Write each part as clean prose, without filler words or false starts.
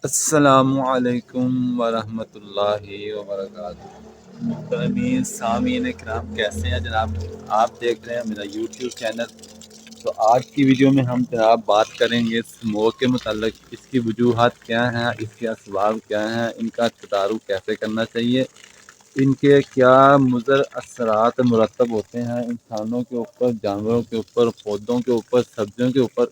السلام علیکم ورحمۃ اللہ وبرکاتہ۔ محترمین سامعین کرام، کیسے ہیں جناب؟ آپ دیکھ رہے ہیں میرا یوٹیوب چینل۔ تو آج کی ویڈیو میں ہم جناب بات کریں گے اسموک کے متعلق۔ اس کی وجوہات کیا ہیں، اس کے اسباب کیا ہیں، ان کا تدارک کیسے کرنا چاہیے، ان کے کیا مضر اثرات مرتب ہوتے ہیں انسانوں کے اوپر، جانوروں کے اوپر، پودوں کے اوپر، سبزیوں کے اوپر۔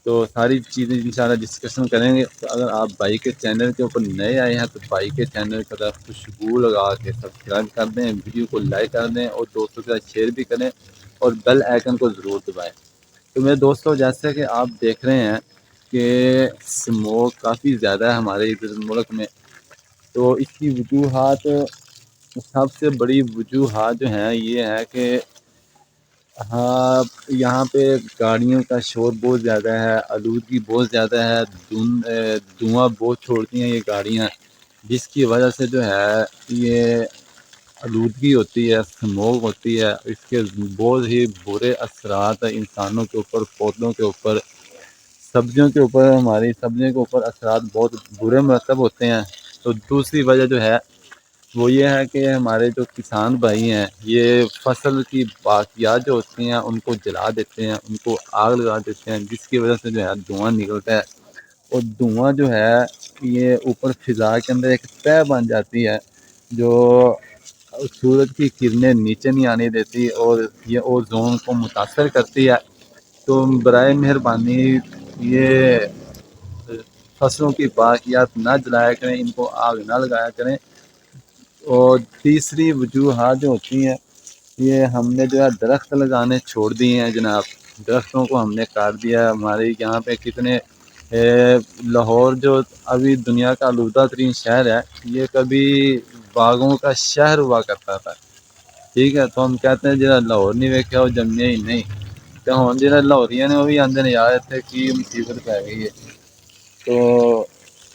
تو ساری چیزیں انشاءاللہ ڈسکشن کریں گے۔ تو اگر آپ بھائی کے چینل کے اوپر نئے آئے ہیں تو بھائی کے چینل کی طرف خوشبو لگا کے سبسکرائب کر دیں، ویڈیو کو لائک کر دیں اور دوستوں کے ساتھ شیئر بھی کریں اور بیل آئیکن کو ضرور دبائیں۔ تو میرے دوستوں، جیسے کہ آپ دیکھ رہے ہیں کہ اسموک کافی زیادہ ہے ہمارے ادھر ملک میں۔ تو اس کی وجوہات، سب سے بڑی وجوہات جو ہیں یہ ہے کہ ہاں، یہاں پہ گاڑیوں کا شور بہت زیادہ ہے، آلودگی بہت زیادہ ہے، دھواں بہت چھوڑتی ہیں یہ گاڑیاں، جس کی وجہ سے جو ہے یہ آلودگی ہوتی ہے، اسموگ ہوتی ہے۔ اس کے بہت ہی برے اثرات ہیں انسانوں کے اوپر، پودوں کے اوپر، سبزیوں کے اوپر۔ ہماری سبزیوں کے اوپر اثرات بہت برے مرتب ہوتے ہیں۔ تو دوسری وجہ جو ہے وہ یہ ہے کہ ہمارے جو کسان بھائی ہیں یہ فصل کی باقیات جو ہوتی ہیں ان کو جلا دیتے ہیں، ان کو آگ لگا دیتے ہیں، جس کی وجہ سے جو ہے دھواں نکلتا ہے، اور دھواں جو ہے یہ اوپر فضا کے اندر ایک تہ بن جاتی ہے جو سورج کی کرنیں نیچے نہیں آنے دیتی اور یہ اوزون کو متاثر کرتی ہے۔ تو برائے مہربانی یہ فصلوں کی باقیات نہ جلایا کریں، ان کو آگ نہ لگایا کریں۔ اور تیسری وجوہات جو ہوتی ہیں یہ ہم نے جو ہے درخت لگانے چھوڑ دیے ہیں جناب، درختوں کو ہم نے کاٹ دیا ہے۔ ہمارے یہاں پہ کتنے لاہور جو ابھی دنیا کا آلودہ ترین شہر ہے، یہ کبھی باغوں کا شہر ہوا کرتا تھا، ٹھیک ہے؟ تو ہم کہتے ہیں جنہیں لاہور نہیں ویکھیا وہ جمیا ہی نہیں۔ تو ہوں جنہیں لاہوریاں نے وہ بھی آندے نے یار اتنے کی مصیبت پی گئی ہے۔ تو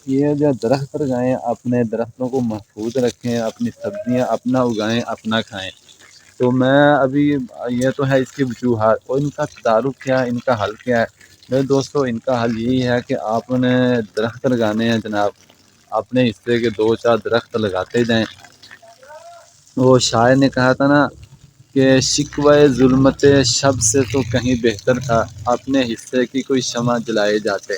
یہ جو درخت لگائیں، اپنے درختوں کو محفوظ رکھیں، اپنی سبزیاں اپنا اگائیں، اپنا کھائیں۔ تو میں ابھی یہ تو ہے اس کی وجوہات، اور ان کا تدارک کیا ہے، ان کا حل کیا ہے؟ میرے دوستو، ان کا حل یہی ہے کہ آپ نے درخت لگانے ہیں جناب، اپنے حصے کے 2-4 درخت لگاتے جائیں۔ وہ شاعر نے کہا تھا نا کہ شکوہ ظلمت شب سے تو کہیں بہتر تھا اپنے حصے کی کوئی شمع جلائے جاتے۔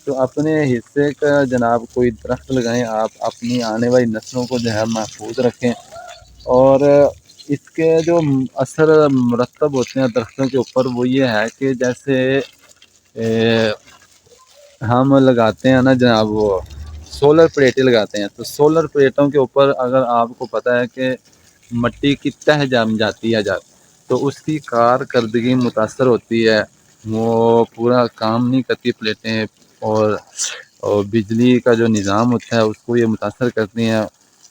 تو اپنے حصے کا جناب کوئی درخت لگائیں، آپ اپنی آنے والی نسلوں کو جو ہے محفوظ رکھیں۔ اور اس کے جو اثر مرتب ہوتے ہیں درختوں کے اوپر وہ یہ ہے کہ جیسے ہم لگاتے ہیں نا جناب، وہ سولر پلیٹیں لگاتے ہیں، تو سولر پلیٹوں کے اوپر اگر آپ کو پتہ ہے کہ مٹی کی تہ جم جاتی ہے تو اس کی کارکردگی متاثر ہوتی ہے، وہ پورا کام نہیں کرتی پلیٹیں، اور بجلی کا جو نظام ہوتا ہے اس کو یہ متاثر کرتی ہیں،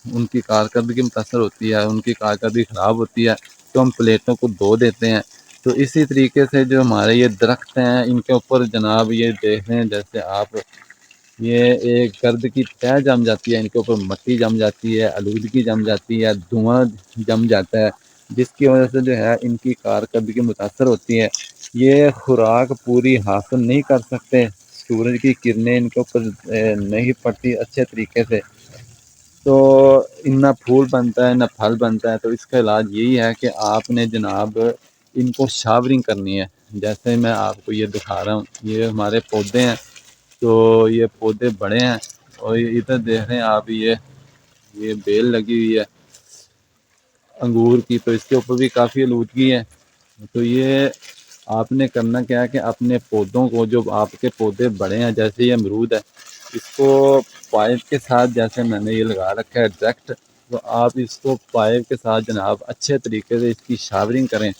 ان کی کارکردگی متاثر ہوتی ہے، ان کی کارکردگی خراب ہوتی ہے، تو ہم پلیٹوں کو دھو دیتے ہیں۔ تو اسی طریقے سے جو ہمارے یہ درخت ہیں ان کے اوپر جناب یہ دیکھ لیں، جیسے آپ یہ ایک گرد کی تہ جم جاتی ہے، ان کے اوپر مٹی جم جاتی ہے، آلودگی جم جاتی ہے، دھواں جم جاتا ہے، جس کی وجہ سے جو ہے ان کی کارکردگی متاثر ہوتی ہے۔ یہ خوراک پوری حاصل نہیں کر سکتے، سورج کی کرنیں ان کے اوپر نہیں پڑتی اچھے طریقے سے، تو ان نہ پھول بنتا ہے نہ پھل بنتا ہے۔ تو اس کا علاج یہی ہے کہ آپ نے جناب ان کو شاورنگ کرنی ہے۔ جیسے میں آپ کو یہ دکھا رہا ہوں، یہ ہمارے پودے ہیں، تو یہ پودے بڑے ہیں، اور ادھر دیکھ رہے ہیں آپ یہ بیل لگی ہوئی ہے انگور کی، تو اس کے اوپر بھی کافی آلودگی ہے۔ تو یہ آپ نے کرنا کیا ہے کہ اپنے پودوں کو، جو آپ کے پودے بڑے ہیں، جیسے یہ امرود ہے، اس کو پائپ کے ساتھ، جیسے میں نے یہ لگا رکھا ہے ڈائریکٹ، تو آپ اس کو پائپ کے ساتھ جناب اچھے طریقے سے اس کی شاورنگ کریں۔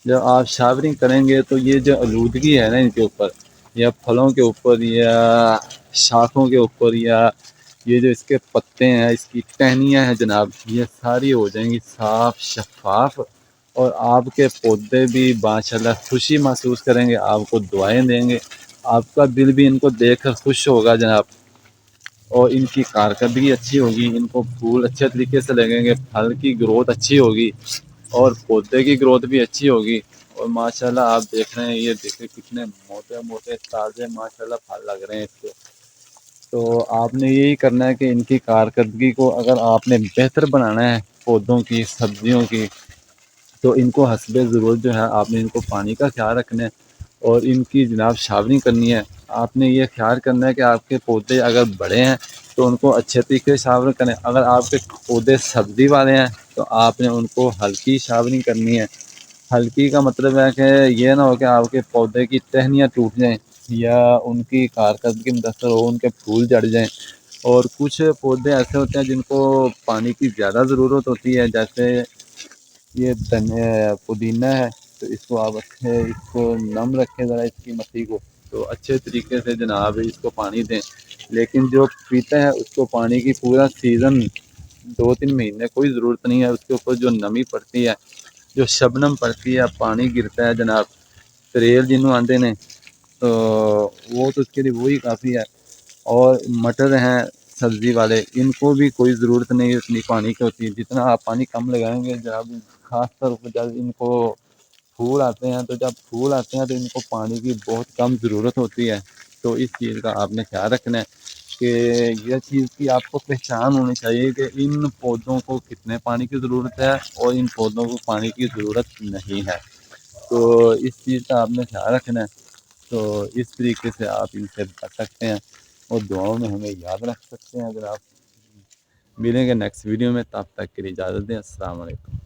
جب آپ شاورنگ کریں گے تو یہ جو آلودگی ہے نا ان کے اوپر، یا پھلوں کے اوپر، یا شاخوں کے اوپر، یا یہ جو اس کے پتے ہیں، اس کی ٹہنیاں ہیں جناب، یہ ساری ہو جائیں گی صاف شفاف، اور آپ کے پودے بھی ماشاءاللہ خوشی محسوس کریں گے، آپ کو دعائیں دیں گے، آپ کا دل بھی ان کو دیکھ کر خوش ہوگا جناب، اور ان کی کارکردگی اچھی ہوگی، ان کو پھول اچھے طریقے سے لگیں گے، پھل کی گروتھ اچھی ہوگی، اور پودے کی گروتھ بھی اچھی ہوگی۔ اور ماشاءاللہ آپ دیکھ رہے ہیں، یہ دیکھیں کتنے موٹے موٹے تازے ماشاءاللہ پھل لگ رہے ہیں اس کو۔ تو آپ نے یہی کرنا ہے کہ ان کی کارکردگی کو اگر آپ نے بہتر بنانا ہے پودوں کی سبزیوں کی، تو ان کو حسب ضرورت جو ہے آپ نے ان کو پانی کا خیال رکھنا ہے اور ان کی جناب شاوری کرنی ہے۔ آپ نے یہ خیال کرنا ہے کہ آپ کے پودے اگر بڑے ہیں تو ان کو اچھے طریقے سے شاور کریں، اگر آپ کے پودے سبزی والے ہیں تو آپ نے ان کو ہلکی شاورنگ کرنی ہے۔ ہلکی کا مطلب ہے کہ یہ نہ ہو کہ آپ کے پودے کی ٹہنیاں ٹوٹ جائیں یا ان کی کارکردگی متاثر ہو، ان کے پھول جھڑ جائیں۔ اور کچھ پودے ایسے ہوتے ہیں جن کو پانی کی زیادہ ضرورت ہوتی ہے، جیسے یہ پودینہ ہے، تو اس کو آپ اس کو نم رکھیں ذرا اس کی مٹی کو، تو اچھے طریقے سے جناب اس کو پانی دیں۔ لیکن جو پیتا ہے اس کو پانی کی پورا سیزن 2-3 مہینے کوئی ضرورت نہیں ہے، اس کے اوپر جو نمی پڑتی ہے، جو شبنم پڑتی ہے، پانی گرتا ہے جناب، تریل جنوں آندے نے، تو وہ تو اس کے لیے وہی کافی ہے۔ اور مٹر ہیں سبزی والے، ان کو بھی کوئی ضرورت نہیں ہے اتنی پانی کی ہوتی ہے، جتنا آپ پانی کم لگائیں گے جب خاص طور پہ جب ان کو پھول آتے ہیں، تو جب پھول آتے ہیں تو ان کو پانی کی بہت کم ضرورت ہوتی ہے۔ تو اس چیز کا آپ نے خیال رکھنا ہے کہ یہ چیز کی آپ کو پہچان ہونی چاہیے کہ ان پودوں کو کتنے پانی کی ضرورت ہے اور ان پودوں کو پانی کی ضرورت نہیں ہے۔ تو اس چیز کا آپ نے خیال رکھنا ہے۔ تو اس طریقے سے آپ ان سے بچ سکتے ہیں اور دعاؤں میں ہمیں یاد رکھ سکتے ہیں۔ اگر آپ ملیں گے نیکسٹ ویڈیو میں، تب تک کے لیے اجازت دیں۔ السلام علیکم۔